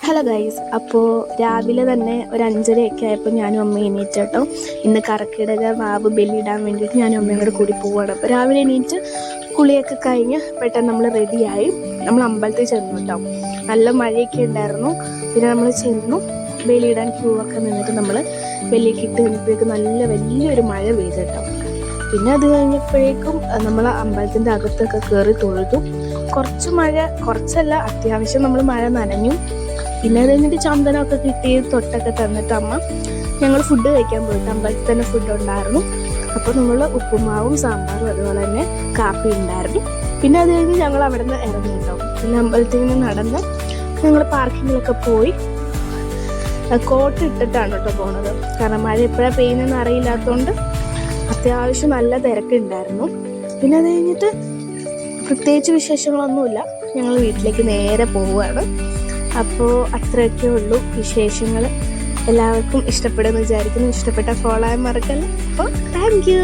Hello guys, അപ്പോൾ രാവിലെ തന്നെ ഒരു 5:30 ആയപ്പോൾ ഞാനും അമ്മയും എണീറ്റ് കേട്ടോ. ഇന്ന് കർക്കിടക വാവ് ബലിയിടാൻ വേണ്ടിയിട്ട് ഞാനും അമ്മയും കൂടെ കൂടി പോവുകയാണ്. അപ്പോൾ രാവിലെ എണീറ്റ് കുളിയൊക്കെ കഴിഞ്ഞ് പെട്ടെന്ന് നമ്മൾ റെഡിയായി. നമ്മൾ അമ്പലത്തിൽ ചെന്നു കേട്ടോ. നല്ല മഴയൊക്കെ ഉണ്ടായിരുന്നു. പിന്നെ നമ്മൾ ചെന്നു ബലിയിടാൻ ക്യൂ ഒക്കെ നിന്നിട്ട് നമ്മൾ ബലിയൊക്കെ ഇട്ട് കഴിഞ്ഞപ്പോഴേക്കും നല്ല വലിയൊരു മഴ പെയ്തു കേട്ടോ. പിന്നെ അത് കഴിഞ്ഞപ്പോഴേക്കും നമ്മൾ അമ്പലത്തിൻ്റെ അകത്തൊക്കെ കയറി തൊഴുതു. കുറച്ചല്ല, അത്യാവശ്യം നമ്മൾ മഴ നനഞ്ഞു. പിന്നെ അത് കഴിഞ്ഞിട്ട് ചന്ദനമൊക്കെ കിട്ടി തൊട്ടൊക്കെ തന്നിട്ട് അമ്മ ഞങ്ങൾ ഫുഡ് കഴിക്കാൻ പോയിട്ട് അമ്പലത്തിൽ തന്നെ ഫുഡ് ഉണ്ടായിരുന്നു. അപ്പോൾ നമ്മൾ ഉപ്പുമാവും സാമ്പാറും അതുപോലെ തന്നെ കാപ്പി ഉണ്ടായിരുന്നു. പിന്നെ അത് കഴിഞ്ഞ് ഞങ്ങൾ അവിടെ നിന്ന് ഇറങ്ങിയിട്ടുണ്ടാവും. പിന്നെ അമ്പലത്തിൽ നിന്ന് നടന്ന് ഞങ്ങൾ പാർക്കിങ്ങിലൊക്കെ പോയി കോട്ട് ഇട്ടിട്ടാണ് കേട്ടോ പോണത്. കാരണം മഴ എപ്പോഴാണ് പെയ്യുന്നതെന്ന് അറിയില്ലാത്തതുകൊണ്ട് അത്യാവശ്യം നല്ല തിരക്കുണ്ടായിരുന്നു. പിന്നെ അത് കഴിഞ്ഞിട്ട് പ്രത്യേകിച്ച് വിശേഷങ്ങളൊന്നുമില്ല. ഞങ്ങൾ വീട്ടിലേക്ക് നേരെ പോവുകയാണ്. അപ്പോൾ അത്രയൊക്കെ ഉള്ളൂ വിശേഷങ്ങൾ. എല്ലാവർക്കും ഇഷ്ടപ്പെടുമെന്ന് വിചാരിക്കുന്നു. ഇഷ്ടപ്പെട്ട ഫോളോ ചെയ്യാൻ മറക്കല്ല. അപ്പോൾ താങ്ക് യു.